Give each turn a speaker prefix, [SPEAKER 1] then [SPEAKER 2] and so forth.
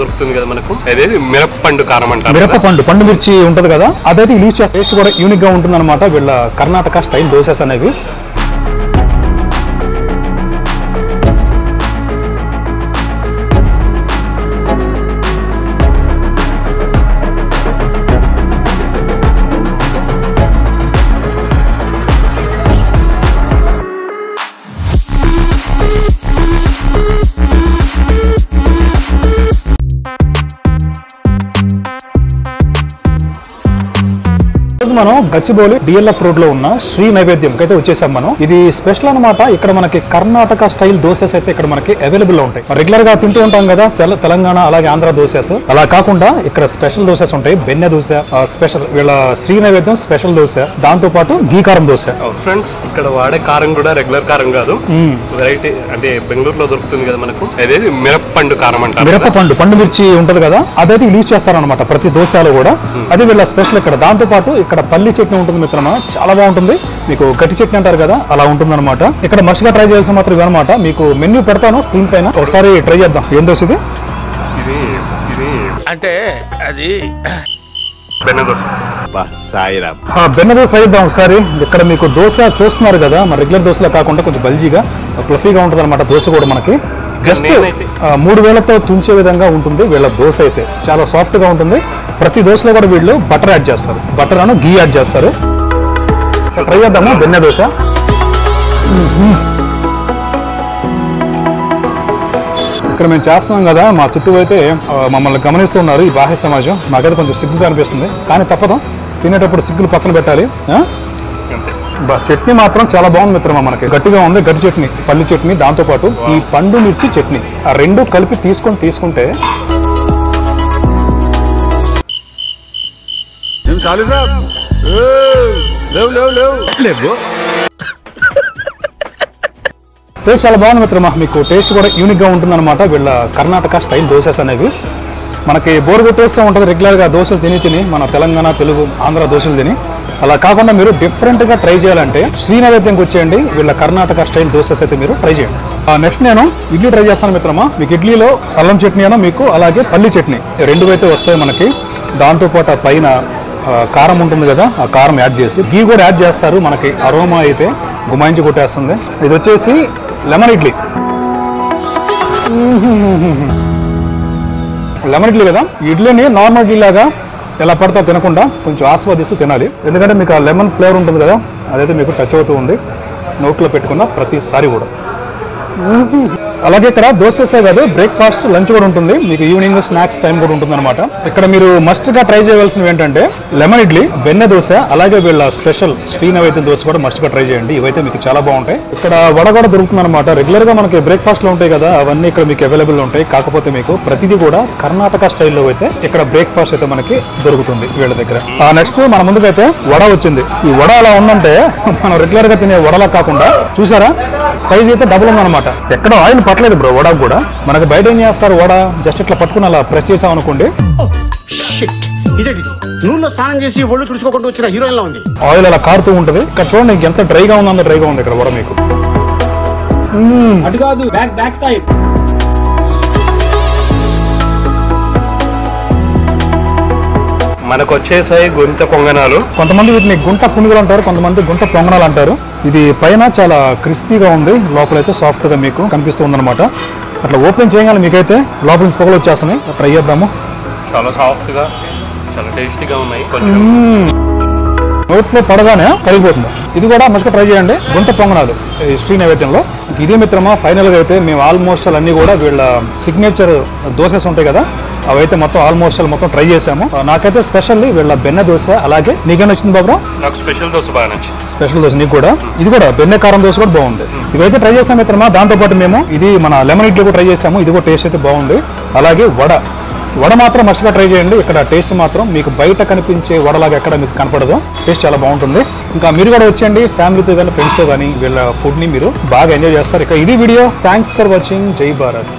[SPEAKER 1] దొరుకుతుంది కదా మనకు, అదేది మిరపపండు కారం అంటారు.
[SPEAKER 2] మిరపపండు పండు మిర్చి ఉంటది కదా, అదైతే యూజ్ చేస్తే టేస్ట్ కూడా యూనిక్ గా ఉంటుంది అనమాట. వీళ్ళ కర్ణాటక స్టైల్ దోసెస్ అనేవి. మనం గచ్చిబౌలి డిఎల్ఎఫ్ రోడ్ లో ఉన్న శ్రీ నైవేద్యం అయితే వచ్చేసాం మనం. ఇది స్పెషల్ అనమాట. ఇక్కడ మనకి కర్ణాటక స్టైల్ దోసెస్ అయితే ఇక్కడ మనకి అవైలబుల్ లో ఉంటాయి. రెగ్యులర్ గా తింటూ ఉంటాం కదా తెలంగాణ అలాగే ఆంధ్ర దోసెస్, అలా కాకుండా ఇక్కడ స్పెషల్ దోసెస్ ఉంటాయి. బెన్నె దోశ స్పెషల్, వీళ్ళ శ్రీ నైవేద్యం స్పెషల్ దోశ, దాంతో పాటు గీ కారం దోశ.
[SPEAKER 1] ఫ్రెండ్స్ ఇక్కడ వాడే కారం కూడా రెగ్యులర్ కారం కాదు, వెరైటీ. అంటే బెంగళూరులో దొరుకుతుంది కదా మనకు, అదేది మిరపపండు కారం అంటారు.
[SPEAKER 2] మిరపపండు పండు మిర్చి ఉంటది కదా, అదైతే యూజ్ చేస్తారనమాట ప్రతి దోశలో కూడా. అది వీళ్ళ స్పెషల్ ఇక్కడ. దాంతో పాటు ఇక్కడ పల్లి చట్నీ ఉంటుంది మిత్రమా, చాలా బాగుంటుంది. మీకు గట్టి చట్నీ అంటారు కదా, అలా ఉంటుంది అనమాట. ఇక్కడ మస్తుగా ట్రై చేయాల్సిన మాత్రం ఇవన్నమాట. మీకు మెన్యూ పెడతాను స్క్రీన్ పైన, ఒకసారి ట్రై చేద్దాం. ఏం దోశ ఇది?
[SPEAKER 3] అంటే అది
[SPEAKER 2] బెన్నె దోశ ట్రై చేద్దాం ఒకసారి. ఇక్కడ మీకు దోశ చూస్తున్నారు కదా, మన రెగ్యులర్ దోశలో కాకుండా కొంచెం బల్జీగా ఫ్లఫీగా ఉంటుంది అనమాట దోశ కూడా. మనకి జస్ట్ 3 వేలతో తుంచే విధంగా ఉంటుంది వీళ్ళ దోశ అయితే. చాలా సాఫ్ట్ గా ఉంటుంది. ప్రతి దోశలో కూడా వీళ్ళు బటర్ యాడ్ చేస్తారు, బటర్ అను గీ యాడ్ చేస్తారు. ట్రై చేద్దాము బెన్నె దోశ. ఇక్కడ మేము చేస్తున్నాం కదా, మా చుట్టూ అయితే మమ్మల్ని గమనిస్తున్నారు ఈ బాహ్య సమాజం. మాకైతే కొంచెం సిగ్గుగా అనిపిస్తుంది, కానీ తప్పదు. తినేటప్పుడు సిగ్గులు పక్కన పెట్టాలి. చట్నీ మాత్రం చాలా బాగుంది మిత్రమా. మనకి గట్టిగా ఉంది, గట్టి చట్నీ, పల్లి చట్నీ, దాంతో పాటు ఈ పండు మిర్చి చట్నీ, ఆ రెండు కలిపి తీసుకుంటే టేస్ట్ చాలా బాగుంది మిత్రమా. మీకు టేస్ట్ కూడా యూనిక్ గా ఉంటుంది అనమాట వీళ్ళ కర్ణాటక స్టైల్ దోసెస్ అనేవి. మనకి బోర్ కొట్టేస్తూ ఉంటుంది రెగ్యులర్ గా దోశలు తిని మన తెలంగాణ తెలుగు ఆంధ్ర దోశలు తిని. అలా కాకుండా మీరు డిఫరెంట్ గా ట్రై చేయాలంటే శ్రీ నైవేద్యంకి వచ్చేయండి. వీళ్ళ కర్ణాటక స్టైల్ దోసెస్ అయితే మీరు ట్రై చేయండి. నెక్స్ట్ నేను ఇడ్లీ ట్రై చేస్తాను మిత్రమా. మీకు ఇడ్లీలో అల్లం చట్నీ అనో మీకు అలాగే పల్లి చట్నీ రెండు అయితే వస్తాయి మనకి. దాంతోపాటు పైన కారం ఉంటుంది కదా, ఆ కారం యాడ్ చేసి గీ కూడా యాడ్ చేస్తారు. మనకి అరోమా అయితే గుమాయించి కొట్టేస్తుంది. ఇది వచ్చేసి లెమన్ ఇడ్లీ. లెమన్ ఇడ్లీ కదా, ఇడ్లీని నార్మల్ ఇడ్లీ లాగా ఎలా పడతా తినకుండా కొంచెం ఆస్వాదిస్తూ తినాలి. ఎందుకంటే మీకు ఆ లెమన్ ఫ్లేవర్ ఉంటుంది కదా, అదైతే మీకు టచ్ అవుతూ ఉంది నోట్లో పెట్టుకున్న ప్రతిసారి కూడా. అలాగే ఇక్కడ దోసెసే కాదు, బ్రేక్ఫాస్ట్ లంచ్ కూడా ఉంటుంది. మీకు ఈవినింగ్ స్నాక్స్ టైం కూడా ఉంటుంది అనమాట. ఇక్కడ మీరు మస్ట్ గా ట్రై చేయవలసినవి ఏంటంటే లెమన్ ఇడ్లీ, బెన్నె దోశ, అలాగే వీళ్ళ స్పెషల్ శ్రీ నైవేద్యం దోశ కూడా మస్ట్ గా ట్రై చేయండి. ఇవైతే మీకు చాలా బాగుంటాయి. ఇక్కడ వడ కూడా దొరుకుతుంది అనమాట. రెగ్యులర్ గా మనకి బ్రేక్ఫాస్ట్ లో ఉంటాయి కదా, అవన్నీ ఇక్కడ మీకు అవైలబుల్ ఉంటాయి. కాకపోతే మీకు ప్రతిదీ కూడా కర్ణాటక స్టైల్లో అయితే ఇక్కడ బ్రేక్ఫాస్ట్ అయితే మనకి దొరుకుతుంది వీళ్ళ దగ్గర. నెక్స్ట్ మన ముందుకైతే వడ వచ్చింది. ఈ వడ అలా ఉందంటే మనం రెగ్యులర్ గా తినే వడలా కాకుండా చూసారా, సైజ్ అయితే డబుల్ ఉందన్నమాట. ఎక్కడో ఆయిల్ పట్టలేదు బ్రో వడ కూడా. మనకి బయట ఏం చేస్తారు, వడ జస్ట్ ఇట్లా పట్టుకుని అలా ప్రెస్ చేసాం అనుకోండి,
[SPEAKER 3] స్నానం చేసి ఒళ్ళు తుడుచుకోకుండా వచ్చిన హీరోయిన్ లా ఉంది,
[SPEAKER 2] ఆయిల్ అలా కారుతూ ఉంటది. ఇక్కడ చూడండి ఎంత డ్రైగా ఉందో, డ్రైగా ఉంది ఇక్కడ వడ మీకు.
[SPEAKER 4] అటు కాదు, బ్యాక్ సైడ్.
[SPEAKER 1] మనకు వచ్చేసాయి గుంట పొంగనాలు.
[SPEAKER 2] కొంతమంది వీటిని గుంట పునుగులు అంటారు, కొంతమంది గుంట పొంగనాలు అంటారు. ఇది పైన చాలా క్రిస్పీగా ఉంది, లోపలైతే సాఫ్ట్ గా మీకు కనిపిస్తూ ఉందన్నమాట. అట్లా ఓపెన్ చేయగానే మీకైతే లోపల పొగలు వచ్చేస్తున్నాయి. ట్రై చేద్దాము.
[SPEAKER 1] చాలా సాఫ్ట్ గా, చాలా టేస్టీగా ఉన్నాయి.
[SPEAKER 2] నోట్లో పడగానే కరిగిపోతుంది. ఇది కూడా మంచిగా ట్రై చేయండి, గుంట పొంగనాలు శ్రీ నైవేద్యంలో. ఇది మిత్రమా ఫైనల్ గా అయితే మేము ఆల్మోస్ట్ అన్ని కూడా వీళ్ళ సిగ్నేచర్ దోసెస్ ఉంటాయి కదా, అవైతే మొత్తం ఆల్మోస్ట్ మొత్తం ట్రై చేసాము. నాకైతే స్పెషల్లీ వీళ్ళ బెన్నె దోశ. అలాగే నీకే నచ్చింది బాబు?
[SPEAKER 1] నాకు స్పెషల్ దోశ బాగా నచ్చింది.
[SPEAKER 2] స్పెషల్ దోశ నీకు కూడా? ఇది కూడా బెన్నె కారం దోశ కూడా బాగుంది. ఇవైతే ట్రై చేసాం మిత్రమా. దాంతో పాటు మేము ఇది మన లెమన్ ఇడ్లీ కూడా ట్రై చేసాము. ఇది కూడా టేస్ట్ అయితే బాగుంది. అలాగే వడ మాత్రం మస్ట్గా ట్రై చేయండి. ఇక్కడ టేస్ట్ మాత్రం మీకు బయట కనిపించే వడలాగా ఎక్కడ మీకు కనపడదు. టేస్ట్ చాలా బాగుంటుంది. ఇంకా మీరు కూడా వచ్చేయండి, ఫ్యామిలీతో కానీ ఫ్రెండ్స్తో కానీ వీళ్ళ ఫుడ్ని మీరు బాగా ఎంజాయ్ చేస్తారు. ఇక ఇది వీడియో. Thanks for watching. జై భారత్.